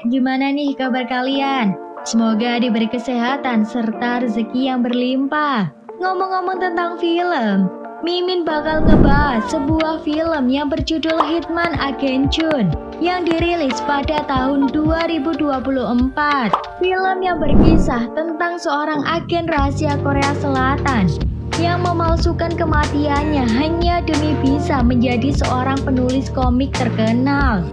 gimana nih kabar kalian? Semoga diberi kesehatan serta rezeki yang berlimpah. Ngomong-ngomong tentang film, Mimin bakal ngebahas sebuah film yang berjudul Hitman Agent Chun yang dirilis pada tahun 2024. Film yang berkisah tentang seorang agen rahasia Korea Selatan yang memalsukan kematiannya hanya demi bisa menjadi seorang penulis komik terkenal.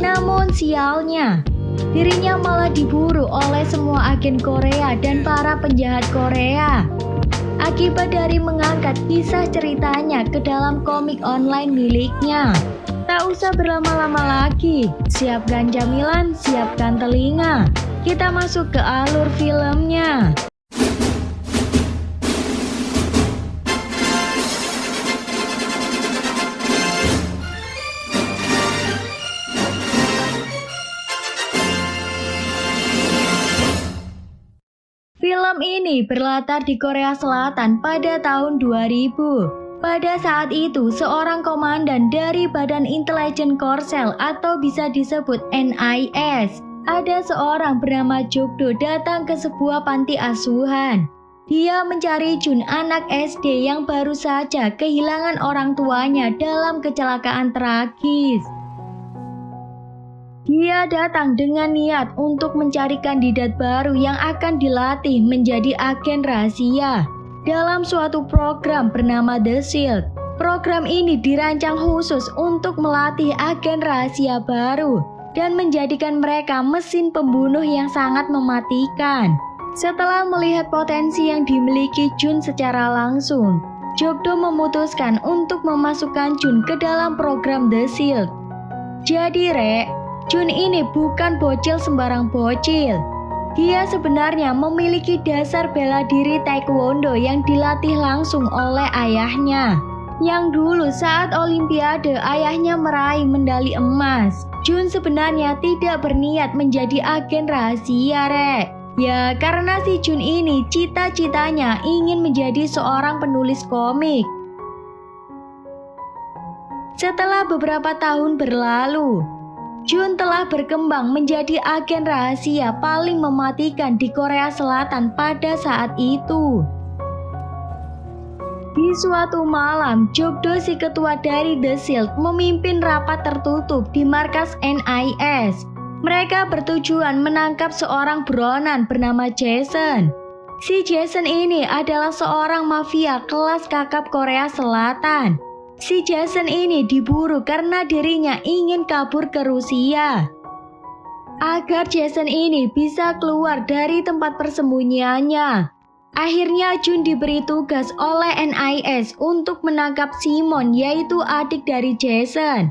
Namun sialnya, dirinya malah diburu oleh semua agen Korea dan para penjahat Korea akibat dari mengangkat kisah ceritanya ke dalam komik online miliknya. Tak usah berlama-lama lagi, siapkan camilan, siapkan telinga. Kita masuk ke alur filmnya. Film ini berlatar di Korea Selatan pada tahun 2000. Pada saat itu, seorang komandan dari Badan Intelijen Korsel atau bisa disebut NIS, ada seorang bernama Jokdo datang ke sebuah panti asuhan. Dia mencari Jun, anak SD yang baru saja kehilangan orang tuanya dalam kecelakaan tragis. Dia datang dengan niat untuk mencari kandidat baru yang akan dilatih menjadi agen rahasia dalam suatu program bernama The Shield. Program ini dirancang khusus untuk melatih agen rahasia baru dan menjadikan mereka mesin pembunuh yang sangat mematikan. Setelah melihat potensi yang dimiliki Jun secara langsung, Jokdo memutuskan untuk memasukkan Jun ke dalam program The Shield. Jadi Jun ini bukan bocil sembarang bocil. Dia sebenarnya memiliki dasar bela diri taekwondo yang dilatih langsung oleh ayahnya. Yang dulu saat olimpiade ayahnya meraih medali emas. Jun sebenarnya tidak berniat menjadi agen rahasia, Ya, karena si Jun ini cita-citanya ingin menjadi seorang penulis komik. Setelah beberapa tahun berlalu, Jun telah berkembang menjadi agen rahasia paling mematikan di Korea Selatan pada saat itu. Di suatu malam, Jokdo si ketua dari The Shield memimpin rapat tertutup di markas NIS. Mereka bertujuan menangkap seorang buronan bernama Jason. Si Jason ini adalah seorang mafia kelas kakap Korea Selatan. Si Jason ini diburu karena dirinya ingin kabur ke Rusia. Agar Jason ini bisa keluar dari tempat persembunyiannya, akhirnya Jun diberi tugas oleh NIS untuk menangkap Simon, yaitu adik dari Jason.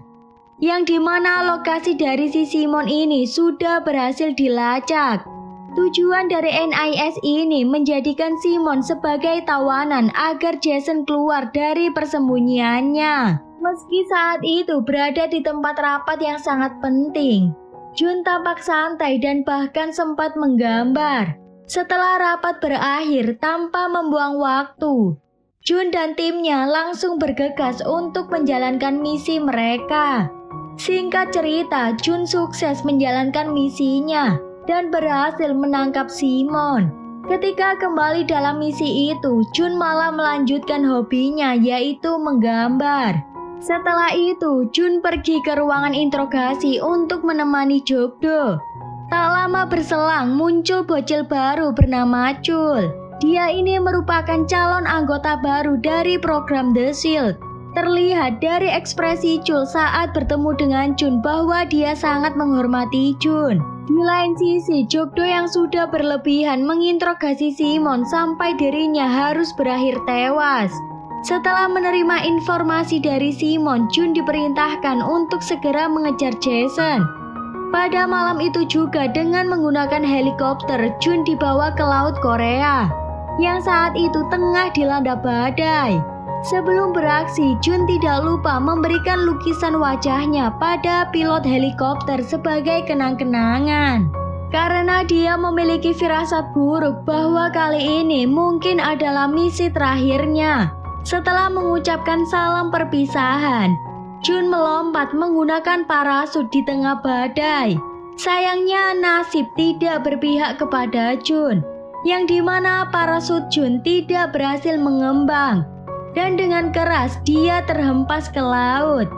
Yang dimana lokasi dari si Simon ini sudah berhasil dilacak. Tujuan dari NIS ini menjadikan Simon sebagai tawanan agar Jason keluar dari persembunyiannya. Meski saat itu berada di tempat rapat yang sangat penting, Jun tampak santai dan bahkan sempat menggambar. Setelah rapat berakhir tanpa membuang waktu, Jun dan timnya langsung bergegas untuk menjalankan misi mereka. Singkat cerita, Jun sukses menjalankan misinya dan berhasil menangkap Simon. Ketika kembali dalam misi itu, Jun malah melanjutkan hobinya, yaitu menggambar. Setelah itu, Jun pergi ke ruangan interogasi untuk menemani Jokdo. Tak lama berselang, muncul bocil baru bernama Chul. Dia ini merupakan calon anggota baru dari program The Shield. Terlihat dari ekspresi Chul saat bertemu dengan Jun bahwa dia sangat menghormati Jun. Di lain sisi, Jokdo yang sudah berlebihan menginterogasi Simon sampai dirinya harus berakhir tewas. Setelah menerima informasi dari Simon, Jun diperintahkan untuk segera mengejar Jason. Pada malam itu juga dengan menggunakan helikopter, Jun dibawa ke Laut Korea yang saat itu tengah dilanda badai. Sebelum beraksi, Jun tidak lupa memberikan lukisan wajahnya pada pilot helikopter sebagai kenang-kenangan. Karena dia memiliki firasat buruk bahwa kali ini mungkin adalah misi terakhirnya. Setelah mengucapkan salam perpisahan, Jun melompat menggunakan parasut di tengah badai. Sayangnya nasib tidak berpihak kepada Jun, yang dimana parasut Jun tidak berhasil mengembang, dan dengan keras dia terhempas ke laut.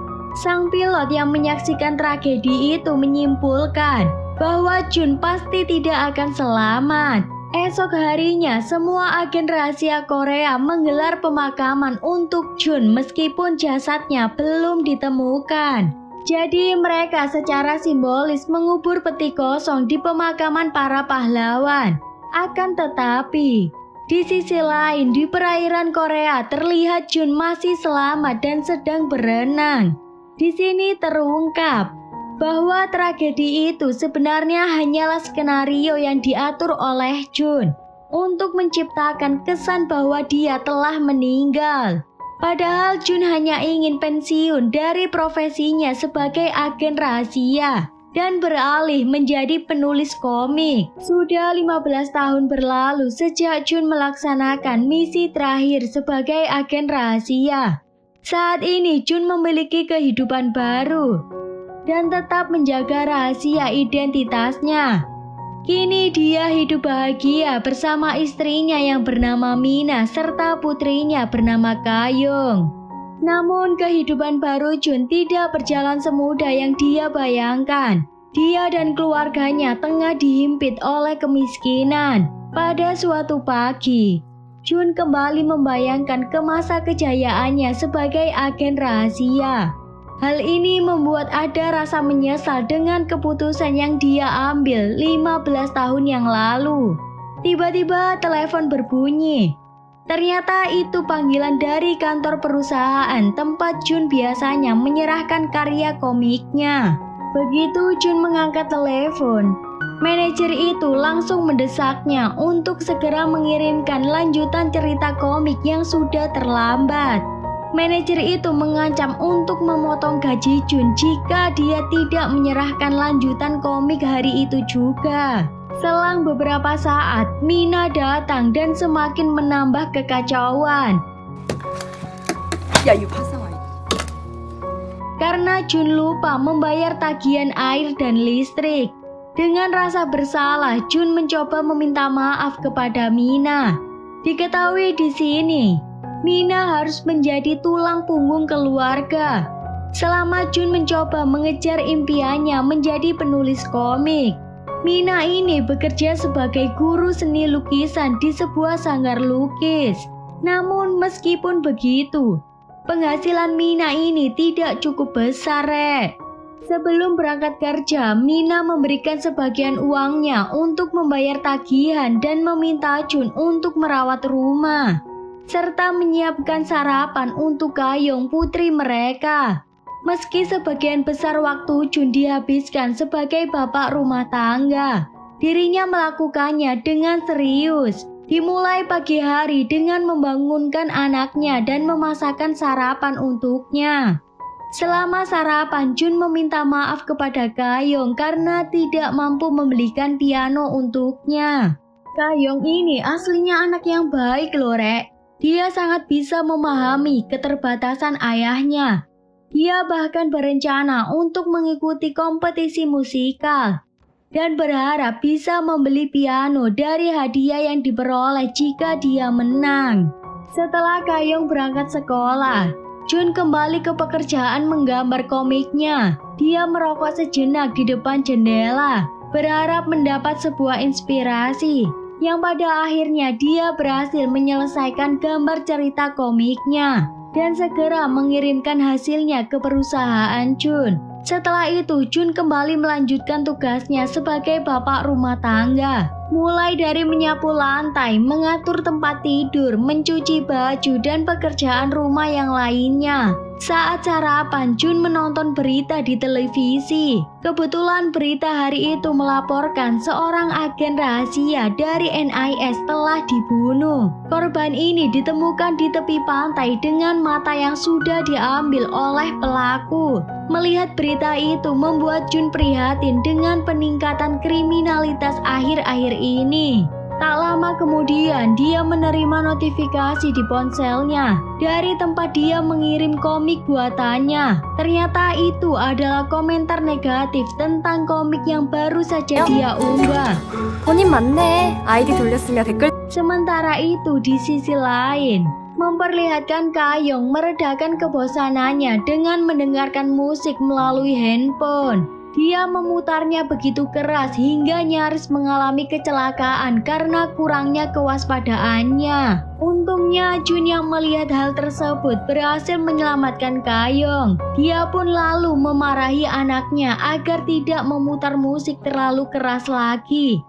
Sang pilot yang menyaksikan tragedi itu menyimpulkan bahwa Jun pasti tidak akan selamat. Esok harinya semua agen rahasia Korea menggelar pemakaman untuk Jun meskipun jasadnya belum ditemukan. Jadi mereka secara simbolis mengubur peti kosong di pemakaman para pahlawan. Akan tetapi, di sisi lain di perairan Korea terlihat Jun masih selamat dan sedang berenang. Di sini terungkap bahwa tragedi itu sebenarnya hanyalah skenario yang diatur oleh Jun untuk menciptakan kesan bahwa dia telah meninggal. Padahal Jun hanya ingin pensiun dari profesinya sebagai agen rahasia dan beralih menjadi penulis komik. Sudah 15 tahun berlalu sejak Jun melaksanakan misi terakhir sebagai agen rahasia. Saat ini Jun memiliki kehidupan baru dan tetap menjaga rahasia identitasnya. Kini dia hidup bahagia bersama istrinya yang bernama Mina serta putrinya bernama Kayung. Namun kehidupan baru Jun tidak berjalan semudah yang dia bayangkan. Dia dan keluarganya tengah dihimpit oleh kemiskinan. Pada suatu pagi, Jun kembali membayangkan ke masa kejayaannya sebagai agen rahasia. Hal ini membuat ada rasa menyesal dengan keputusan yang dia ambil 15 tahun yang lalu. Tiba-tiba telepon berbunyi. Ternyata itu panggilan dari kantor perusahaan tempat Jun biasanya menyerahkan karya komiknya. Begitu Jun mengangkat telepon, manajer itu langsung mendesaknya untuk segera mengirimkan lanjutan cerita komik yang sudah terlambat. Manajer itu mengancam untuk memotong gaji Jun jika dia tidak menyerahkan lanjutan komik hari itu juga. Selang beberapa saat, Mina datang dan semakin menambah kekacauan. Karena Jun lupa membayar tagihan air dan listrik. Dengan rasa bersalah, Jun mencoba meminta maaf kepada Mina. Diketahui di sini, Mina harus menjadi tulang punggung keluarga. Selama Jun mencoba mengejar impiannya menjadi penulis komik, Mina ini bekerja sebagai guru seni lukisan di sebuah sanggar lukis. Namun meskipun begitu, penghasilan Mina ini tidak cukup besar, Sebelum berangkat kerja, Mina memberikan sebagian uangnya untuk membayar tagihan dan meminta Jun untuk merawat rumah, serta menyiapkan sarapan untuk Kayung, putri mereka. Meski sebagian besar waktu Jun dihabiskan sebagai bapak rumah tangga, dirinya melakukannya dengan serius. Dimulai pagi hari dengan membangunkan anaknya dan memasakkan sarapan untuknya. Selama sarapan, Jun meminta maaf kepada Kayong karena tidak mampu membelikan piano untuknya. Kayong ini aslinya anak yang baik loh, Rek. Dia sangat bisa memahami keterbatasan ayahnya. Dia bahkan berencana untuk mengikuti kompetisi musikal dan berharap bisa membeli piano dari hadiah yang diperoleh jika dia menang. Setelah Kayong berangkat sekolah, Jun kembali ke pekerjaan menggambar komiknya. Dia merokok sejenak di depan jendela, berharap mendapat sebuah inspirasi, yang pada akhirnya dia berhasil menyelesaikan gambar cerita komiknya dan segera mengirimkan hasilnya ke perusahaan Jun. Setelah itu, Jun kembali melanjutkan tugasnya sebagai bapak rumah tangga. Mulai dari menyapu lantai, mengatur tempat tidur, mencuci baju, dan pekerjaan rumah yang lainnya. Saat sarapan, Jun menonton berita di televisi. Kebetulan berita hari itu melaporkan seorang agen rahasia dari NIS telah dibunuh. Korban ini ditemukan di tepi pantai dengan mata yang sudah diambil oleh pelaku. Melihat berita itu membuat Jun prihatin dengan peningkatan kriminalitas akhir-akhir ini. Tak lama kemudian dia menerima notifikasi di ponselnya dari tempat dia mengirim komik buatannya. Ternyata itu adalah komentar negatif tentang komik yang baru saja dia unggah. 본인 맞네. 아이디 돌렸으며 댓글. Sementara itu di sisi lain, memperlihatkan Kayong meredakan kebosanannya dengan mendengarkan musik melalui handphone. Dia memutarnya begitu keras hingga nyaris mengalami kecelakaan karena kurangnya kewaspadaannya. Untungnya Jun yang melihat hal tersebut berhasil menyelamatkan Kayong. Dia pun lalu memarahi anaknya agar tidak memutar musik terlalu keras lagi.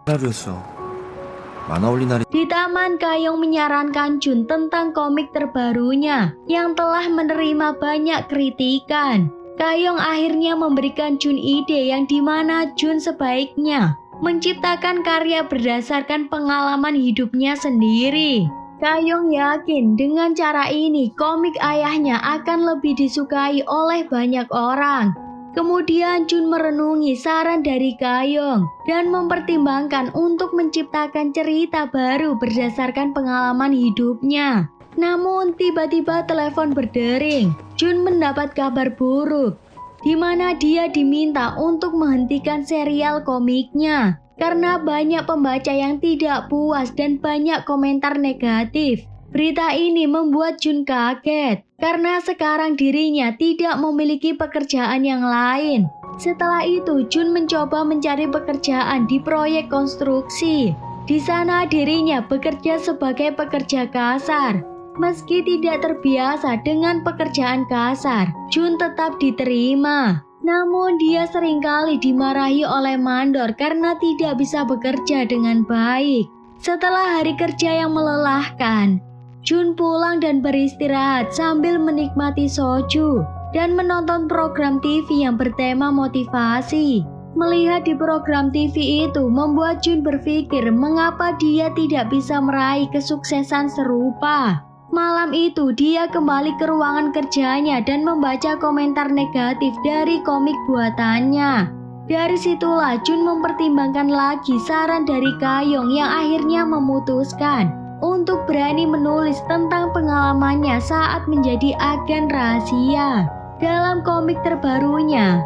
Di taman, Kayong menyarankan Jun tentang komik terbarunya yang telah menerima banyak kritikan. Kayong akhirnya memberikan Jun ide yang dimana Jun sebaiknya menciptakan karya berdasarkan pengalaman hidupnya sendiri. Kayong yakin dengan cara ini komik ayahnya akan lebih disukai oleh banyak orang. Kemudian Jun merenungi saran dari Kayong dan mempertimbangkan untuk menciptakan cerita baru berdasarkan pengalaman hidupnya. Namun tiba-tiba telepon berdering. Jun mendapat kabar buruk, di mana dia diminta untuk menghentikan serial komiknya karena banyak pembaca yang tidak puas dan banyak komentar negatif. Berita ini membuat Jun kaget karena sekarang dirinya tidak memiliki pekerjaan yang lain. Setelah itu Jun mencoba mencari pekerjaan di proyek konstruksi. Di sana dirinya bekerja sebagai pekerja kasar. Meski tidak terbiasa dengan pekerjaan kasar, Jun tetap diterima. Namun dia seringkali dimarahi oleh mandor karena tidak bisa bekerja dengan baik. Setelah hari kerja yang melelahkan, Jun pulang dan beristirahat sambil menikmati soju dan menonton program TV yang bertema motivasi. Melihat di program TV itu membuat Jun berpikir mengapa dia tidak bisa meraih kesuksesan serupa. Malam itu dia kembali ke ruangan kerjanya dan membaca komentar negatif dari komik buatannya. Dari situlah Jun mempertimbangkan lagi saran dari Kayong yang akhirnya memutuskan untuk berani menulis tentang pengalamannya saat menjadi agen rahasia. Dalam komik terbarunya,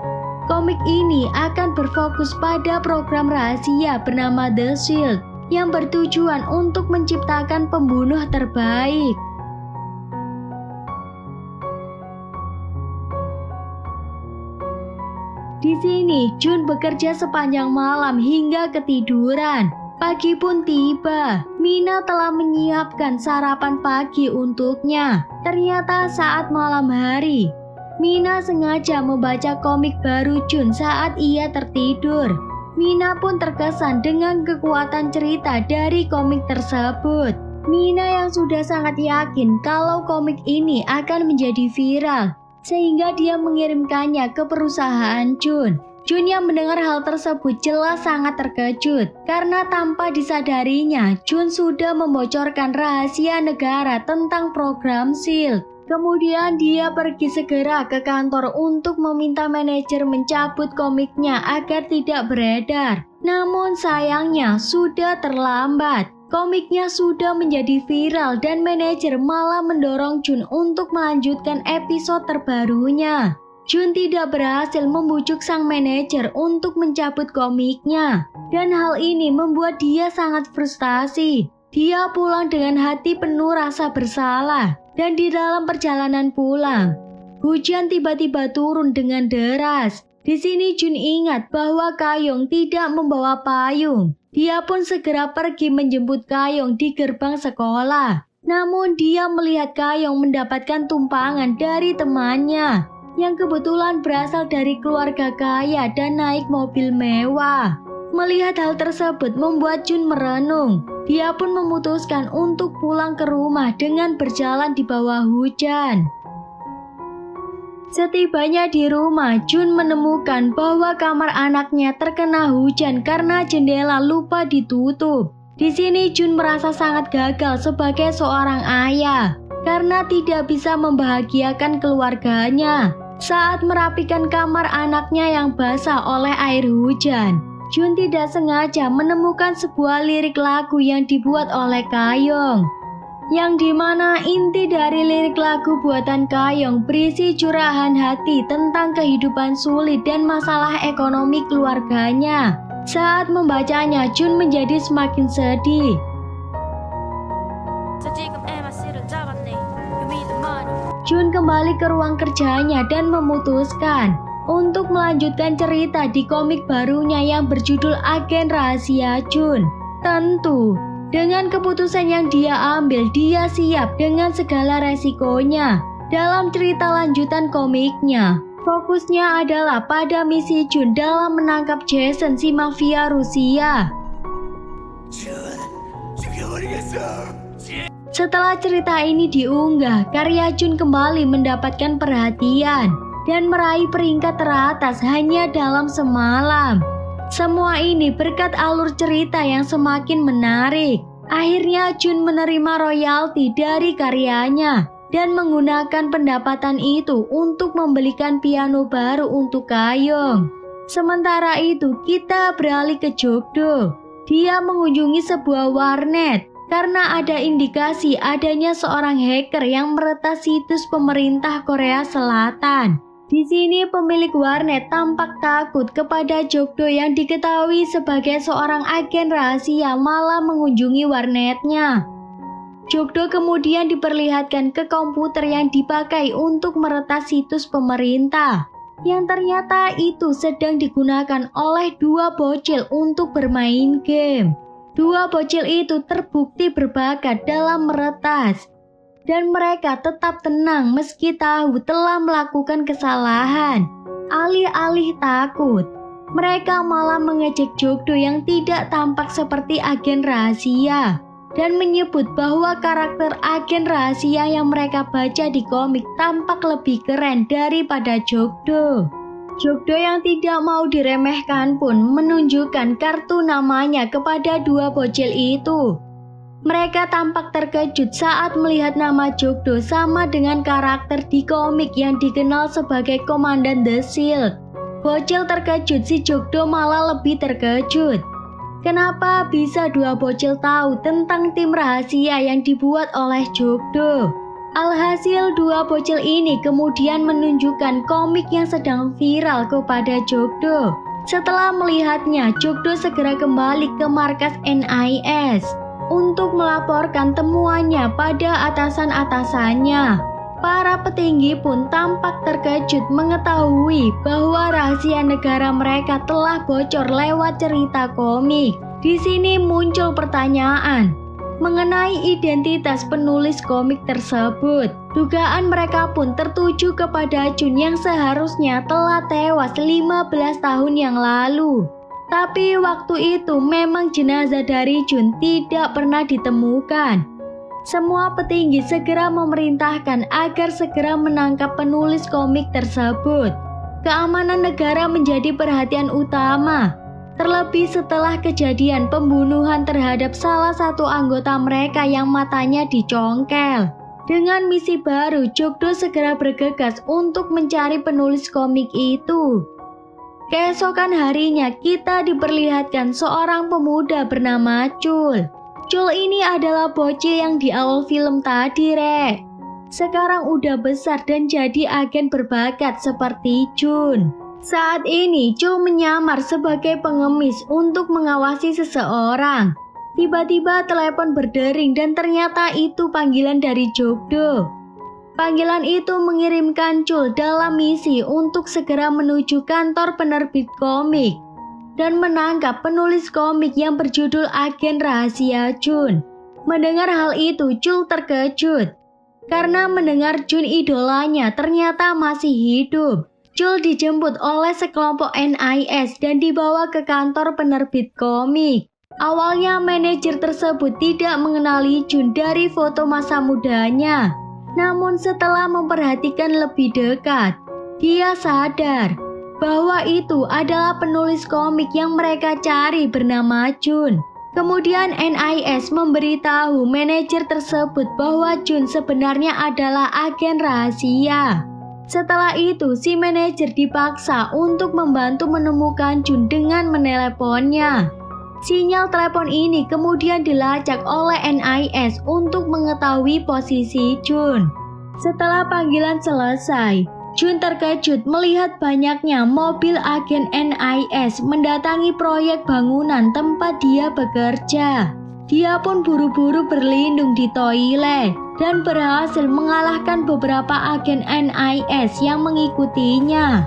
komik ini akan berfokus pada program rahasia bernama The Shield yang bertujuan untuk menciptakan pembunuh terbaik. Di sini, Jun bekerja sepanjang malam hingga ketiduran. Pagi pun tiba. Mina telah menyiapkan sarapan pagi untuknya. Ternyata saat malam hari, Mina sengaja membaca komik baru Jun saat ia tertidur. Mina pun terkesan dengan kekuatan cerita dari komik tersebut. Mina yang sudah sangat yakin kalau komik ini akan menjadi viral, sehingga dia mengirimkannya ke perusahaan Jun. Jun yang mendengar hal tersebut jelas sangat terkejut karena tanpa disadarinya Jun sudah membocorkan rahasia negara tentang program SHIELD. Kemudian dia pergi segera ke kantor untuk meminta manajer mencabut komiknya agar tidak beredar. Namun sayangnya sudah terlambat. Komiknya sudah menjadi viral dan manajer malah mendorong Jun untuk melanjutkan episode terbarunya. Jun tidak berhasil membujuk sang manajer untuk mencabut komiknya, dan hal ini membuat dia sangat frustasi. Dia pulang dengan hati penuh rasa bersalah, dan di dalam perjalanan pulang, hujan tiba-tiba turun dengan deras. Di sini Jun ingat bahwa Kayong tidak membawa payung. Dia pun segera pergi menjemput Kayong di gerbang sekolah. Namun dia melihat Kayong mendapatkan tumpangan dari temannya yang kebetulan berasal dari keluarga kaya dan naik mobil mewah. Melihat hal tersebut membuat Jun merenung. Dia pun memutuskan untuk pulang ke rumah dengan berjalan di bawah hujan. Setibanya di rumah, Jun menemukan bahwa kamar anaknya terkena hujan karena jendela lupa ditutup. Di sini Jun merasa sangat gagal sebagai seorang ayah karena tidak bisa membahagiakan keluarganya saat merapikan kamar anaknya yang basah oleh air hujan. Jun tidak sengaja menemukan sebuah lirik lagu yang dibuat oleh Kayong, yang dimana inti dari lirik lagu buatan Kayong berisi curahan hati tentang kehidupan sulit dan masalah ekonomi keluarganya. Saat membacanya, Jun menjadi semakin sedih. Jun kembali ke ruang kerjanya dan memutuskan untuk melanjutkan cerita di komik barunya yang berjudul Agen Rahasia Jun. Tentu, dengan keputusan yang dia ambil, dia siap dengan segala resikonya. Dalam cerita lanjutan komiknya, fokusnya adalah pada misi Jun dalam menangkap Jason si mafia Rusia. Setelah cerita ini diunggah, karya Jun kembali mendapatkan perhatian dan meraih peringkat teratas hanya dalam semalam. Semua ini berkat alur cerita yang semakin menarik. Akhirnya Jun menerima royalti dari karyanya dan menggunakan pendapatan itu untuk membelikan piano baru untuk Kayong. Sementara itu kita beralih ke Jokdo. Dia mengunjungi sebuah warnet karena ada indikasi adanya seorang hacker yang meretas situs pemerintah Korea Selatan. Di sini pemilik warnet tampak takut kepada Jokdo yang diketahui sebagai seorang agen rahasia malah mengunjungi warnetnya. Jokdo kemudian diperlihatkan ke komputer yang dipakai untuk meretas situs pemerintah, yang ternyata itu sedang digunakan oleh dua bocil untuk bermain game. Dua bocil itu terbukti berbakat dalam meretas, dan mereka tetap tenang meski tahu telah melakukan kesalahan. Alih-alih takut, mereka malah mengejek Jokdo yang tidak tampak seperti agen rahasia dan menyebut bahwa karakter agen rahasia yang mereka baca di komik tampak lebih keren daripada Jokdo. Jokdo yang tidak mau diremehkan pun menunjukkan kartu namanya kepada dua bocil itu. Mereka tampak terkejut saat melihat nama Jokdo sama dengan karakter di komik yang dikenal sebagai Komandan The Shield. Bocil terkejut, si Jokdo malah lebih terkejut. Kenapa bisa dua bocil tahu tentang tim rahasia yang dibuat oleh Jokdo? Alhasil dua bocil ini kemudian menunjukkan komik yang sedang viral kepada Jokdo. Setelah melihatnya, Jokdo segera kembali ke markas NIS untuk melaporkan temuannya pada atasan-atasannya. Para petinggi pun tampak terkejut mengetahui bahwa rahasia negara mereka telah bocor lewat cerita komik. Di sini muncul pertanyaan mengenai identitas penulis komik tersebut. Dugaan mereka pun tertuju kepada Jun yang seharusnya telah tewas 15 tahun yang lalu. Tapi waktu itu memang jenazah dari Jun tidak pernah ditemukan. Semua petinggi segera memerintahkan agar segera menangkap penulis komik tersebut. Keamanan negara menjadi perhatian utama, terlebih setelah kejadian pembunuhan terhadap salah satu anggota mereka yang matanya dicongkel. Dengan misi baru, Jokdo segera bergegas untuk mencari penulis komik itu. Keesokan harinya kita diperlihatkan seorang pemuda bernama Chul. Chul ini adalah bocil yang di awal film tadi, Rek. Sekarang udah besar dan jadi agen berbakat seperti Jun. Saat ini Chul menyamar sebagai pengemis untuk mengawasi seseorang. Tiba-tiba telepon berdering dan ternyata itu panggilan dari Jokdo. Panggilan itu mengirimkan Chul dalam misi untuk segera menuju kantor penerbit komik dan menangkap penulis komik yang berjudul Agen Rahasia Jun. Mendengar hal itu, Chul terkejut karena mendengar Jun idolanya ternyata masih hidup. Chul dijemput oleh sekelompok NIS dan dibawa ke kantor penerbit komik. Awalnya manajer tersebut tidak mengenali Jun dari foto masa mudanya. Namun setelah memperhatikan lebih dekat, dia sadar bahwa itu adalah penulis komik yang mereka cari bernama Jun. Kemudian NIS memberitahu manajer tersebut bahwa Jun sebenarnya adalah agen rahasia. Setelah itu, si manajer dipaksa untuk membantu menemukan Jun dengan meneleponnya. Sinyal telepon ini kemudian dilacak oleh NIS untuk mengetahui posisi Jun. Setelah panggilan selesai, Jun terkejut melihat banyaknya mobil agen NIS mendatangi proyek bangunan tempat dia bekerja. Dia pun buru-buru berlindung di toilet dan berhasil mengalahkan beberapa agen NIS yang mengikutinya.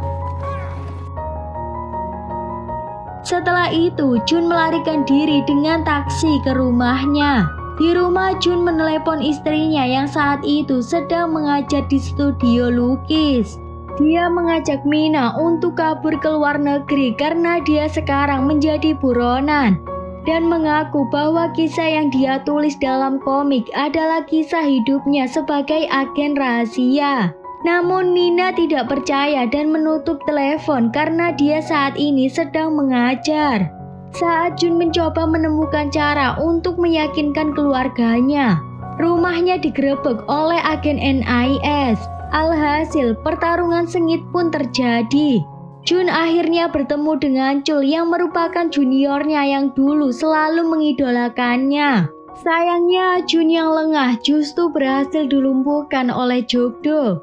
Setelah itu, Jun melarikan diri dengan taksi ke rumahnya. Di rumah, Jun menelepon istrinya yang saat itu sedang mengajar di studio lukis. Dia mengajak Mina untuk kabur ke luar negeri karena dia sekarang menjadi buronan, dan mengaku bahwa kisah yang dia tulis dalam komik adalah kisah hidupnya sebagai agen rahasia. Namun Mina tidak percaya dan menutup telepon karena dia saat ini sedang mengajar. Saat Jun mencoba menemukan cara untuk meyakinkan keluarganya, rumahnya digerebek oleh agen NIS. Alhasil, pertarungan sengit pun terjadi. Jun akhirnya bertemu dengan Chul yang merupakan juniornya yang dulu selalu mengidolakannya. Sayangnya, Jun yang lengah justru berhasil dilumpuhkan oleh Jok-do.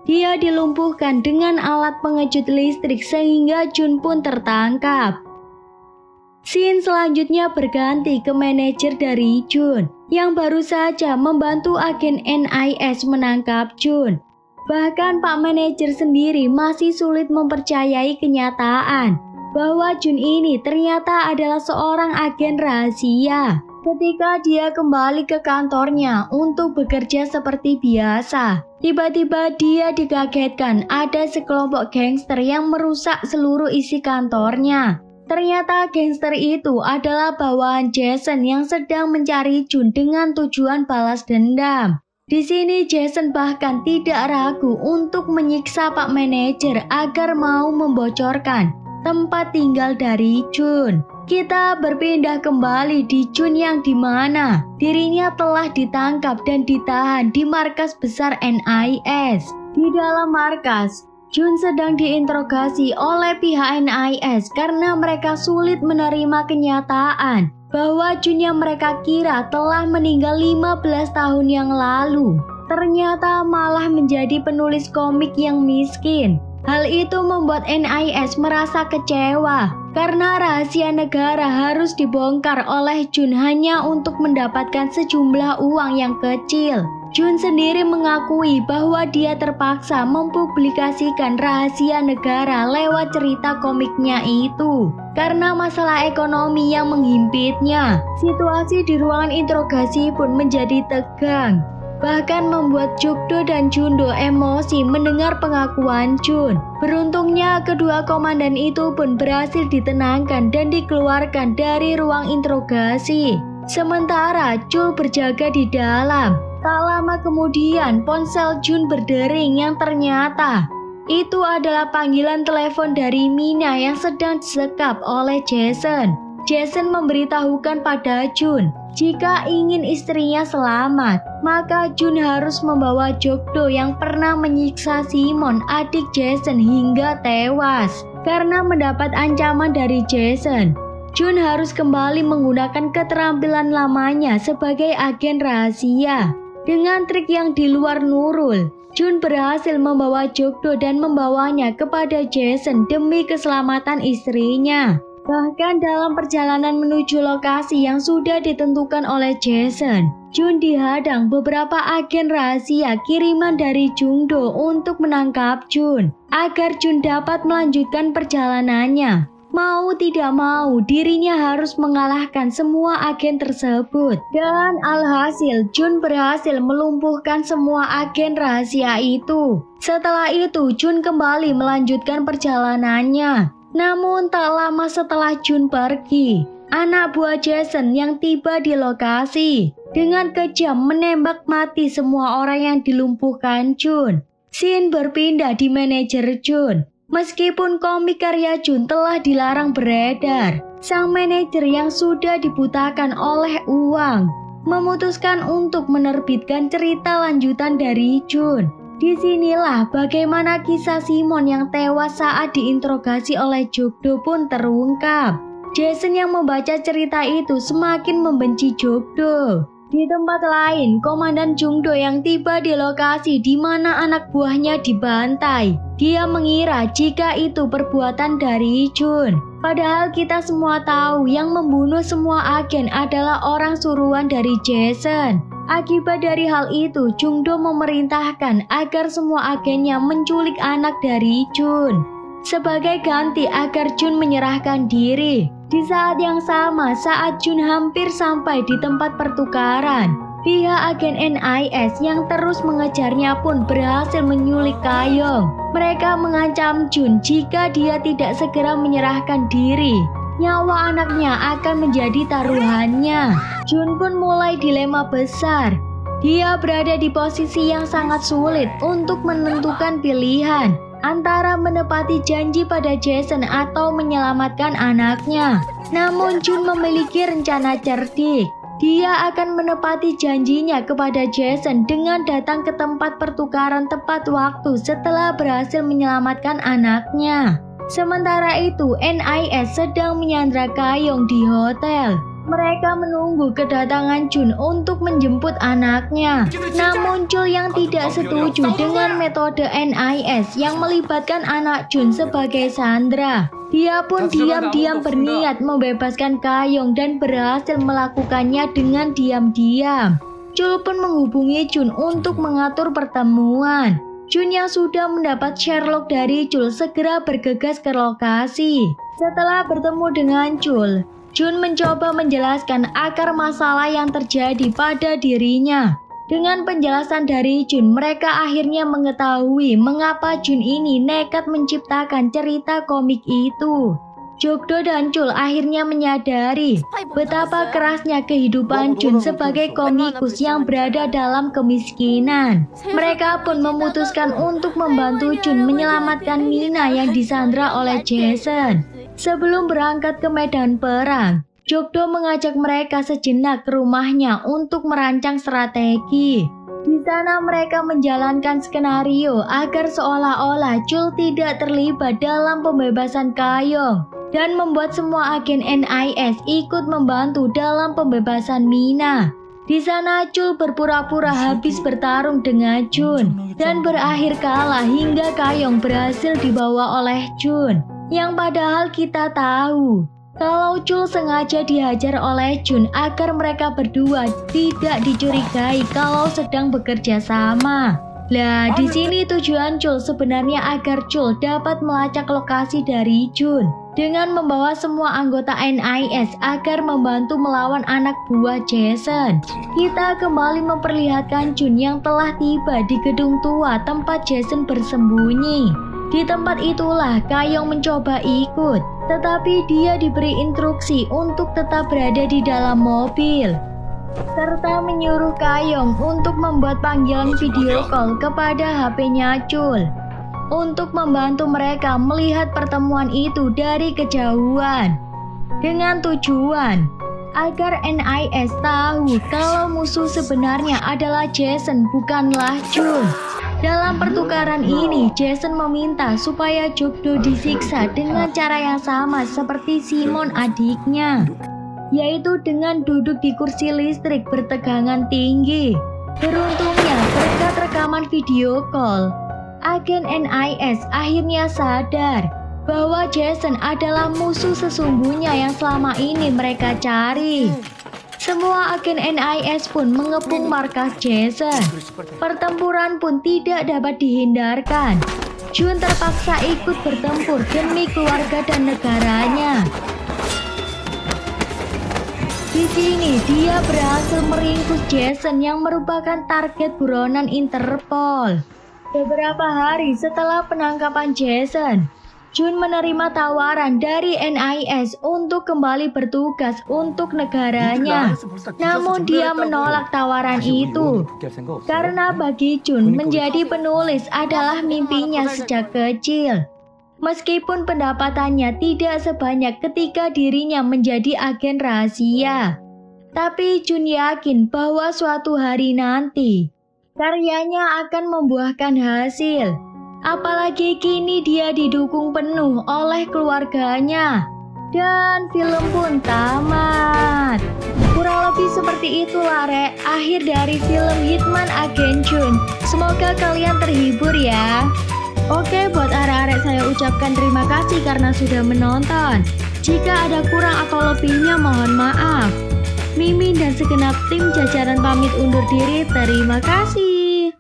Dia dilumpuhkan dengan alat pengejut listrik sehingga Jun pun tertangkap. Scene selanjutnya berganti ke manajer dari Jun yang baru saja membantu agen NIS menangkap Jun. Bahkan Pak Manajer sendiri masih sulit mempercayai kenyataan bahwa Jun ini ternyata adalah seorang agen rahasia. Ketika dia kembali ke kantornya untuk bekerja seperti biasa, tiba-tiba dia dikagetkan ada sekelompok gangster yang merusak seluruh isi kantornya. Ternyata gangster itu adalah bawahan Jason yang sedang mencari Jun dengan tujuan balas dendam. Di sini Jason bahkan tidak ragu untuk menyiksa Pak Manajer agar mau membocorkan tempat tinggal dari Jun. Kita berpindah kembali di Jun yang dimana dirinya telah ditangkap dan ditahan di markas besar NIS. Di dalam markas, Jun sedang diinterogasi oleh pihak NIS karena mereka sulit menerima kenyataan bahwa Jun yang mereka kira telah meninggal 15 tahun yang lalu ternyata malah menjadi penulis komik yang miskin. Hal itu membuat NIS merasa kecewa karena rahasia negara harus dibongkar oleh Jun hanya untuk mendapatkan sejumlah uang yang kecil. Jun sendiri mengakui bahwa dia terpaksa mempublikasikan rahasia negara lewat cerita komiknya itu karena masalah ekonomi yang menghimpitnya. Situasi di ruangan interogasi pun menjadi tegang, bahkan membuat Jok-do dan Jun-do emosi mendengar pengakuan Jun. Beruntungnya kedua komandan itu pun berhasil ditenangkan dan dikeluarkan dari ruang interogasi. Sementara Chul berjaga di dalam. Tak lama kemudian ponsel Jun berdering yang ternyata itu adalah panggilan telepon dari Mina yang sedang disekap oleh Jason. Jason memberitahukan pada Jun jika ingin istrinya selamat, maka Jun harus membawa Jok-do yang pernah menyiksa Simon, adik Jason, hingga tewas. Karena mendapat ancaman dari Jason, Jun harus kembali menggunakan keterampilan lamanya sebagai agen rahasia. Dengan trik yang di luar nurul, Jun berhasil membawa Jok-do dan membawanya kepada Jason demi keselamatan istrinya. Bahkan dalam perjalanan menuju lokasi yang sudah ditentukan oleh Jason, Jun dihadang beberapa agen rahasia kiriman dari Jung-do untuk menangkap Jun, agar Jun dapat melanjutkan perjalanannya. Mau tidak mau, dirinya harus mengalahkan semua agen tersebut. Dan alhasil, Jun berhasil melumpuhkan semua agen rahasia itu. Setelah itu, Jun kembali melanjutkan perjalanannya. Namun tak lama setelah Jun pergi, anak buah Jason yang tiba di lokasi dengan kejam menembak mati semua orang yang dilumpuhkan Jun. Scene berpindah di manajer Jun. Meskipun komik karya Jun telah dilarang beredar, sang manajer yang sudah dibutakan oleh uang memutuskan untuk menerbitkan cerita lanjutan dari Jun. Disinilah bagaimana kisah Simon yang tewas saat diinterogasi oleh Jok-do pun terungkap. Jason yang membaca cerita itu semakin membenci Jok-do. Di tempat lain, Komandan Jung-do yang tiba di lokasi di mana anak buahnya dibantai. Dia mengira jika itu perbuatan dari Jun. Padahal kita semua tahu yang membunuh semua agen adalah orang suruhan dari Jason. Akibat dari hal itu, Jung-do memerintahkan agar semua agennya menculik anak dari Jun. Sebagai ganti agar Jun menyerahkan diri. Di saat yang sama, saat Jun hampir sampai di tempat pertukaran, pihak agen NIS yang terus mengejarnya pun berhasil menyulik Kayong. Mereka mengancam Jun jika dia tidak segera menyerahkan diri, nyawa anaknya akan menjadi taruhannya. Jun pun mulai dilema besar. Dia berada di posisi yang sangat sulit untuk menentukan pilihan antara menepati janji pada Jason atau menyelamatkan anaknya. Namun Jun memiliki rencana cerdik. Dia akan menepati janjinya kepada Jason dengan datang ke tempat pertukaran tepat waktu setelah berhasil menyelamatkan anaknya. Sementara itu, NIS sedang menyandra Kayong di hotel. Mereka menunggu kedatangan Jun untuk menjemput anaknya. Namun Chul yang tidak setuju dengan metode NIS yang melibatkan anak Jun sebagai sandera. Dia pun diam-diam berniat membebaskan Kayong dan berhasil melakukannya dengan diam-diam. Chul pun menghubungi Jun untuk mengatur pertemuan. Jun yang sudah mendapat Sherlock dari Chul segera bergegas ke lokasi. Setelah bertemu dengan Chul, Jun mencoba menjelaskan akar masalah yang terjadi pada dirinya. Dengan penjelasan dari Jun, mereka akhirnya mengetahui mengapa Jun ini nekat menciptakan cerita komik itu. Jok-do dan Chul akhirnya menyadari betapa kerasnya kehidupan Jun sebagai komikus yang berada dalam kemiskinan. Mereka pun memutuskan untuk membantu Jun menyelamatkan Mina yang disandra oleh Jason. Sebelum berangkat ke medan perang, Jok-do mengajak mereka sejenak ke rumahnya untuk merancang strategi. Di sana mereka menjalankan skenario agar seolah-olah Chul tidak terlibat dalam pembebasan Kayong dan membuat semua agen NIS ikut membantu dalam pembebasan Mina. Di sana Chul berpura-pura habis bertarung dengan Jun dan berakhir kalah hingga Kayong berhasil dibawa oleh Jun. Yang padahal kita tahu kalau Chul sengaja dihajar oleh Jun agar mereka berdua tidak dicurigai kalau sedang bekerja sama. Lah, di sini tujuan Chul sebenarnya agar Chul dapat melacak lokasi dari Jun dengan membawa semua anggota NIS agar membantu melawan anak buah Jason. Kita kembali memperlihatkan Jun yang telah tiba di gedung tua tempat Jason bersembunyi. Di tempat itulah Kayong mencoba ikut, tetapi dia diberi instruksi untuk tetap berada di dalam mobil, serta menyuruh Kayong untuk membuat panggilan video call kepada HP-nya Chul untuk membantu mereka melihat pertemuan itu dari kejauhan, dengan tujuan agar NIS tahu kalau musuh sebenarnya adalah Jason, bukanlah Jun. Dalam pertukaran ini, Jason meminta supaya Jok-do disiksa dengan cara yang sama seperti Simon adiknya, yaitu dengan duduk di kursi listrik bertegangan tinggi. Beruntungnya, berkat rekaman video call, agen NIS akhirnya sadar bahwa Jason adalah musuh sesungguhnya yang selama ini mereka cari. Semua agen NIS pun mengepung markas Jason. Pertempuran pun tidak dapat dihindarkan. Jun terpaksa ikut bertempur demi keluarga dan negaranya. Di sini dia berhasil meringkus Jason yang merupakan target buronan Interpol. Beberapa hari setelah penangkapan Jason, Jun menerima tawaran dari NIS untuk kembali bertugas untuk negaranya. Namun dia menolak tawaran itu karena bagi Jun menjadi penulis adalah mimpinya sejak kecil. Meskipun pendapatannya tidak sebanyak ketika dirinya menjadi agen rahasia, tapi Jun yakin bahwa suatu hari nanti karyanya akan membuahkan hasil. Apalagi kini dia didukung penuh oleh keluarganya. Dan film pun tamat. Kurang lebih seperti itulah akhir dari film Hitman Agent Chun. Semoga kalian terhibur ya. Oke, buat arek-arek saya ucapkan terima kasih karena sudah menonton. Jika ada kurang atau lebihnya mohon maaf. Mimin dan segenap tim jajaran pamit undur diri. Terima kasih.